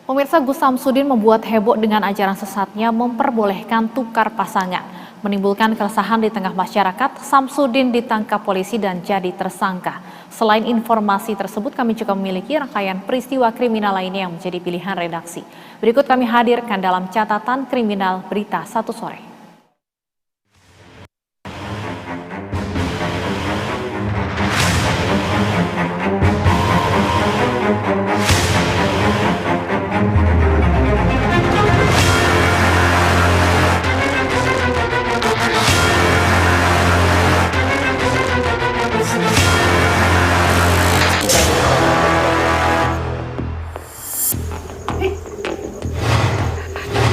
Pemirsa, Gus Samsudin membuat heboh dengan ajaran sesatnya memperbolehkan tukar pasangan. Menimbulkan keresahan di tengah masyarakat, Samsudin ditangkap polisi dan jadi tersangka. Selain informasi tersebut, kami juga memiliki rangkaian peristiwa kriminal lainnya yang menjadi pilihan redaksi. Berikut kami hadirkan dalam catatan kriminal Berita Satu Sore.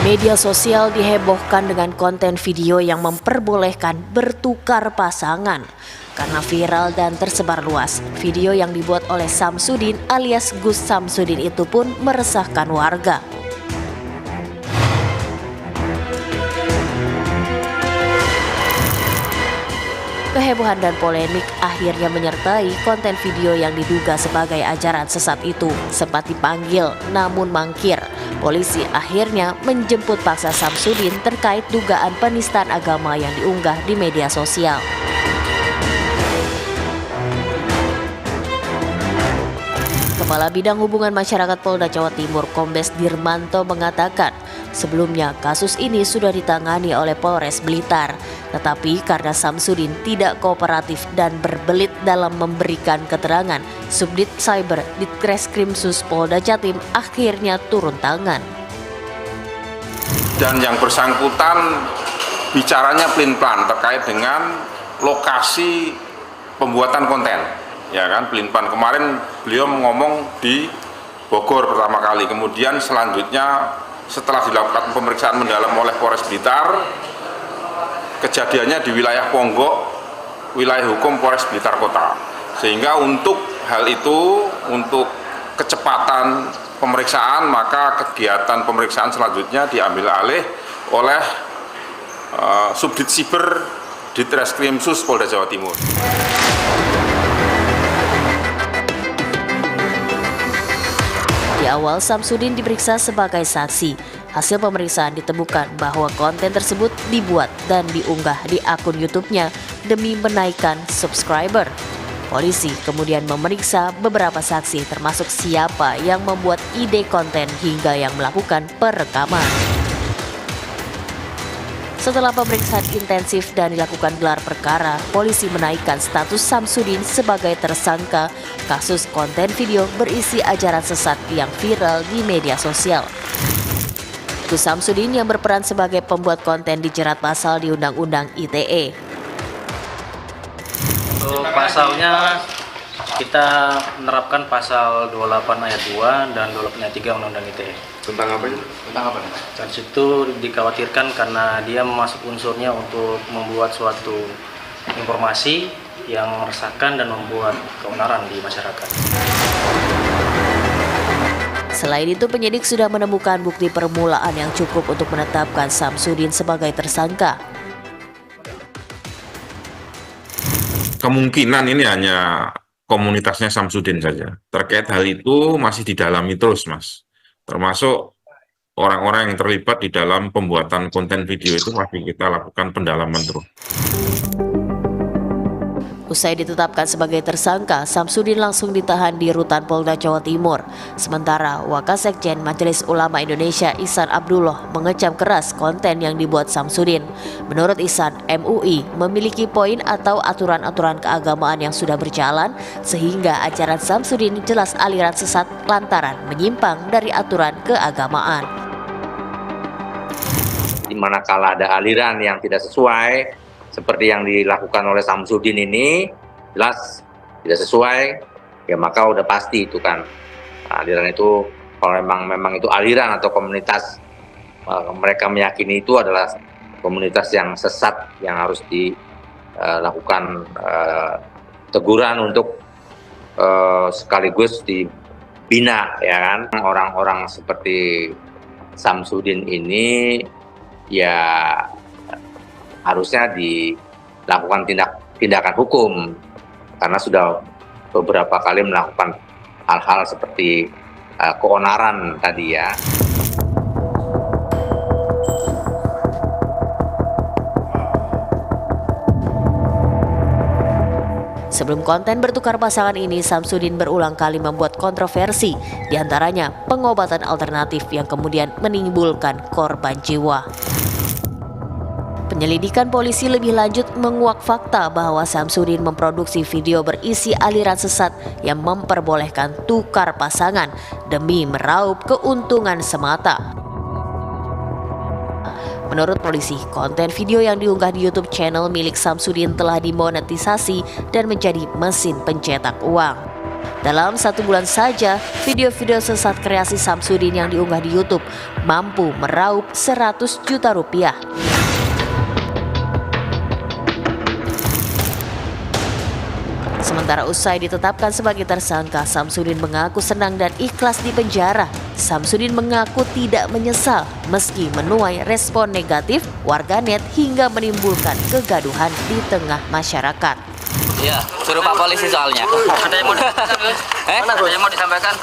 Media sosial dihebohkan dengan konten video yang memperbolehkan bertukar pasangan. Karena viral dan tersebar luas, video yang dibuat oleh Samsudin alias Gus Samsudin itu pun meresahkan warga. Kehebohan dan polemik akhirnya menyertai konten video yang diduga sebagai ajaran sesat itu. Sempat dipanggil namun mangkir. Polisi akhirnya menjemput paksa Samsudin terkait dugaan penistaan agama yang diunggah di media sosial. Kepala Bidang Hubungan Masyarakat Polda Jawa Timur Kombes Dirmanto mengatakan, sebelumnya kasus ini sudah ditangani oleh Polres Blitar, tetapi karena Samsudin tidak kooperatif dan berbelit dalam memberikan keterangan, Subdit Cyber Ditreskrimsus Polda Jatim akhirnya turun tangan. Dan yang bersangkutan bicaranya pelin-pelan terkait dengan lokasi pembuatan konten. Ya kan, pelin-pelan. Kemarin beliau ngomong di Bogor pertama kali, kemudian selanjutnya setelah dilakukan pemeriksaan mendalam oleh Polres Blitar, kejadiannya di wilayah Ponggok, wilayah hukum Polres Blitar Kota. Sehingga untuk hal itu, untuk kecepatan pemeriksaan, maka kegiatan pemeriksaan selanjutnya diambil alih oleh Subdit Siber Ditreskrimsus Polda Jawa Timur. Di awal Samsudin diperiksa sebagai saksi. Hasil pemeriksaan ditemukan bahwa konten tersebut dibuat dan diunggah di akun YouTube-nya demi menaikkan subscriber. Polisi kemudian memeriksa beberapa saksi termasuk siapa yang membuat ide konten hingga yang melakukan perekaman. Setelah pemeriksaan intensif dan dilakukan gelar perkara, polisi menaikkan status Samsudin sebagai tersangka kasus konten video berisi ajaran sesat yang viral di media sosial. Gus Samsudin yang berperan sebagai pembuat konten dijerat pasal di Undang-Undang ITE. Untuk pasalnya kita menerapkan pasal 28 ayat 2 dan 28 ayat 3 Undang-Undang ITE. Tentang apa itu? Tentang apa? Dan situ dikhawatirkan karena dia masuk unsurnya untuk membuat suatu informasi yang meresahkan dan membuat keonaran di masyarakat. Selain itu, penyidik sudah menemukan bukti permulaan yang cukup untuk menetapkan Samsudin sebagai tersangka. Kemungkinan ini hanya komunitasnya Samsudin saja. Terkait hal itu masih didalami terus, Mas. Termasuk orang-orang yang terlibat di dalam pembuatan konten video itu masih kita lakukan pendalaman terus. Usai ditetapkan sebagai tersangka, Samsudin langsung ditahan di Rutan Polda Jawa Timur. Sementara Wakasekjen Majelis Ulama Indonesia Ihsan Abdullah mengecam keras konten yang dibuat Samsudin. Menurut Ihsan, MUI memiliki poin atau aturan-aturan keagamaan yang sudah berjalan sehingga ajaran Samsudin jelas aliran sesat lantaran menyimpang dari aturan keagamaan. Di manakala ada aliran yang tidak sesuai seperti yang dilakukan oleh Samsudin ini, jelas tidak sesuai, ya maka udah pasti itu kan aliran itu, kalau memang itu aliran atau komunitas mereka meyakini itu adalah komunitas yang sesat yang harus dilakukan teguran untuk sekaligus dibina, ya kan. Orang-orang seperti Samsudin ini ya harusnya dilakukan tindakan hukum karena sudah beberapa kali melakukan hal-hal seperti keonaran tadi ya. Sebelum konten bertukar pasangan ini, Samsudin berulang kali membuat kontroversi, diantaranya pengobatan alternatif yang kemudian menimbulkan korban jiwa. Penyelidikan polisi lebih lanjut menguak fakta bahwa Samsudin memproduksi video berisi aliran sesat yang memperbolehkan tukar pasangan demi meraup keuntungan semata. Menurut polisi, konten video yang diunggah di YouTube channel milik Samsudin telah dimonetisasi dan menjadi mesin pencetak uang. Dalam 1 bulan saja, video-video sesat kreasi Samsudin yang diunggah di YouTube mampu meraup 100 juta rupiah. Sementara usai ditetapkan sebagai tersangka, Samsudin mengaku senang dan ikhlas di penjara. Samsudin mengaku tidak menyesal meski menuai respon negatif warganet hingga menimbulkan kegaduhan di tengah masyarakat. Iya, suruh Pak Polisi soalnya. Ada yang mau disampaikan? Ada yang mau disampaikan?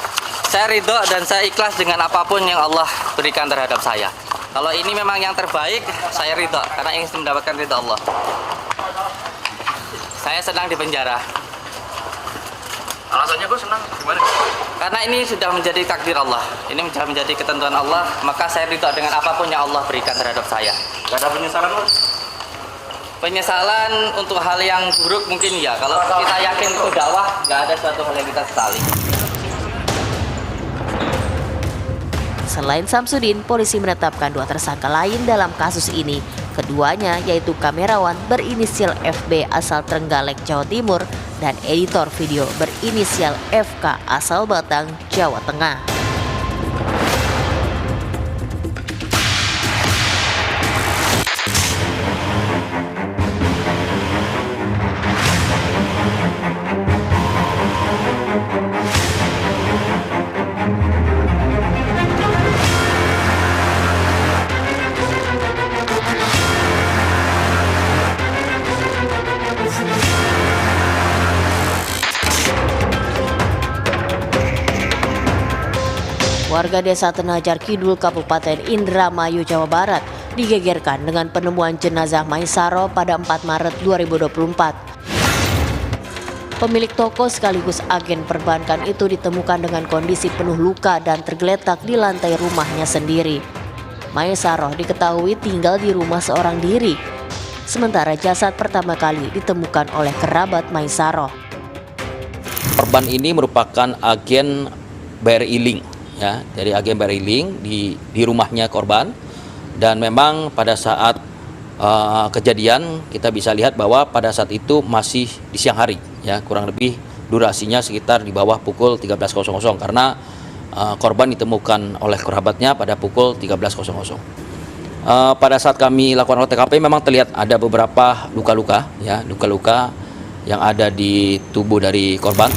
Saya ridho dan saya ikhlas dengan apapun yang Allah berikan terhadap saya. Kalau ini memang yang terbaik, saya ridho karena ingin mendapatkan ridho Allah. Saya senang di penjara. Alasannya gue senang gimana? Karena ini sudah menjadi takdir Allah. Ini sudah menjadi ketentuan Allah, maka saya ridho dengan apapun yang Allah berikan terhadap saya. Gak ada penyesalan lo? Penyesalan untuk hal yang buruk mungkin ya. Kalau kita yakin itu dakwah, nggak ada suatu hal yang kita sesali. Selain Samsudin, polisi menetapkan 2 tersangka lain dalam kasus ini. Keduanya yaitu kamerawan berinisial FB asal Trenggalek, Jawa Timur, dan editor video berinisial FK asal Batang, Jawa Tengah. Warga desa Tenajar Kidul, Kabupaten Indramayu, Jawa Barat digegerkan dengan penemuan jenazah Maisaro pada 4 Maret 2024. Pemilik toko sekaligus agen perbankan itu ditemukan dengan kondisi penuh luka dan tergeletak di lantai rumahnya sendiri. Maisaro diketahui tinggal di rumah seorang diri, sementara jasad pertama kali ditemukan oleh kerabat Maisaro. Korban ini merupakan agen BRI Link. Ya, dari agen BRI Link di rumahnya korban, dan memang pada saat kejadian kita bisa lihat bahwa pada saat itu masih di siang hari, ya, kurang lebih durasinya sekitar di bawah pukul 13.00 karena korban ditemukan oleh kerabatnya pada pukul 13.00. Pada saat kami lakukan olah TKP memang terlihat ada beberapa luka-luka, ya, luka-luka yang ada di tubuh dari korban.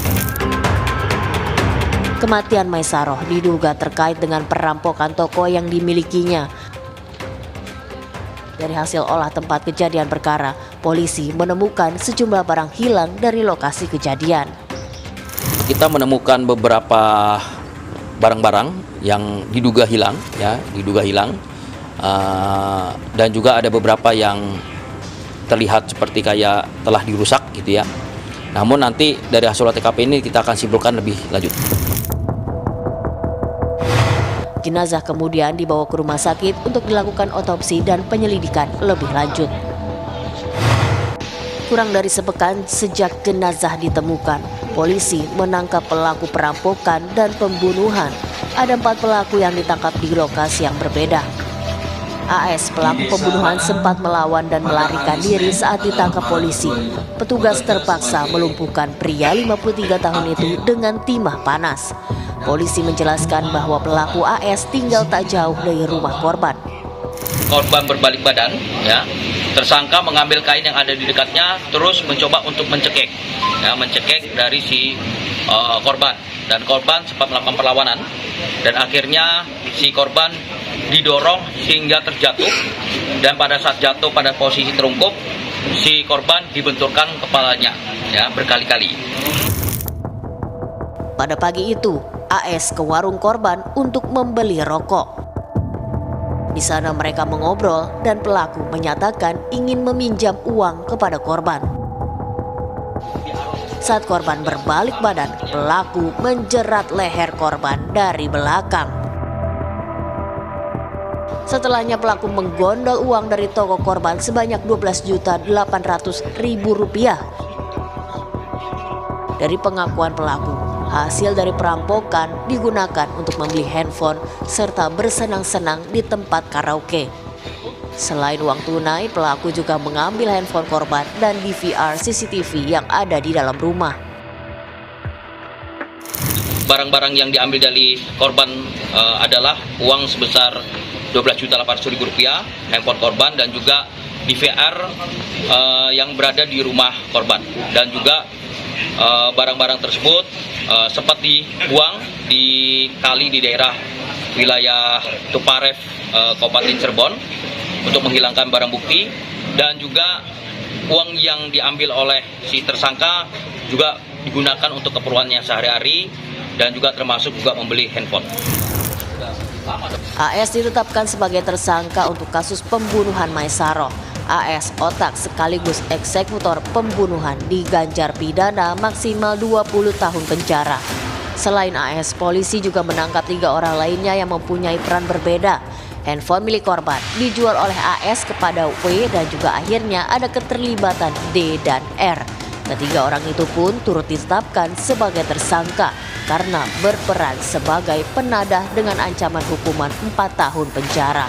Kematian Maisaro diduga terkait dengan perampokan toko yang dimilikinya. Dari hasil olah tempat kejadian perkara, polisi menemukan sejumlah barang hilang dari lokasi kejadian. Kita menemukan beberapa barang-barang yang diduga hilang, ya, dan juga ada beberapa yang terlihat seperti kayak telah dirusak, gitu ya. Namun nanti dari hasil olah TKP ini kita akan simpulkan lebih lanjut. Jenazah kemudian dibawa ke rumah sakit untuk dilakukan otopsi dan penyelidikan lebih lanjut. Kurang dari sepekan sejak jenazah ditemukan, polisi menangkap pelaku perampokan dan pembunuhan. Ada 4 pelaku yang ditangkap di lokasi yang berbeda. AS, pelaku pembunuhan, sempat melawan dan melarikan diri saat ditangkap polisi. Petugas terpaksa melumpuhkan pria 53 tahun itu dengan timah panas. Polisi menjelaskan bahwa pelaku AS tinggal tak jauh dari rumah korban. Korban berbalik badan, ya. Tersangka mengambil kain yang ada di dekatnya, terus mencoba untuk mencekik, ya, mencekik dari si korban. Dan korban sempat melakukan perlawanan, dan akhirnya si korban didorong sehingga terjatuh. Dan pada saat jatuh pada posisi terungkup, si korban dibenturkan kepalanya, ya, berkali-kali. Pada pagi itu, AS ke warung korban untuk membeli rokok. Di sana mereka mengobrol dan pelaku menyatakan ingin meminjam uang kepada korban. Saat korban berbalik badan, pelaku menjerat leher korban dari belakang. Setelahnya pelaku menggondol uang dari toko korban sebanyak Rp12.800.000. Dari pengakuan pelaku, hasil dari perampokan digunakan untuk membeli handphone serta bersenang-senang di tempat karaoke. Selain uang tunai, pelaku juga mengambil handphone korban dan DVR CCTV yang ada di dalam rumah. Barang-barang yang diambil dari korban adalah uang sebesar Rp12.800.000, handphone korban dan juga DVR yang berada di rumah korban. Dan juga barang-barang tersebut sempat dibuang di kali di daerah wilayah Tuparef, Kabupaten Cirebon untuk menghilangkan barang bukti. Dan juga uang yang diambil oleh si tersangka juga digunakan untuk keperluannya sehari-hari dan juga termasuk juga membeli handphone. AS ditetapkan sebagai tersangka untuk kasus pembunuhan Maesaroh. AS otak sekaligus eksekutor pembunuhan diganjar pidana maksimal 20 tahun penjara. Selain AS, polisi juga menangkap 3 orang lainnya yang mempunyai peran berbeda. Handphone milik korban dijual oleh AS kepada W dan juga akhirnya ada keterlibatan D dan R. Ketiga orang itu pun turut ditetapkan sebagai tersangka karena berperan sebagai penadah dengan ancaman hukuman 4 tahun penjara.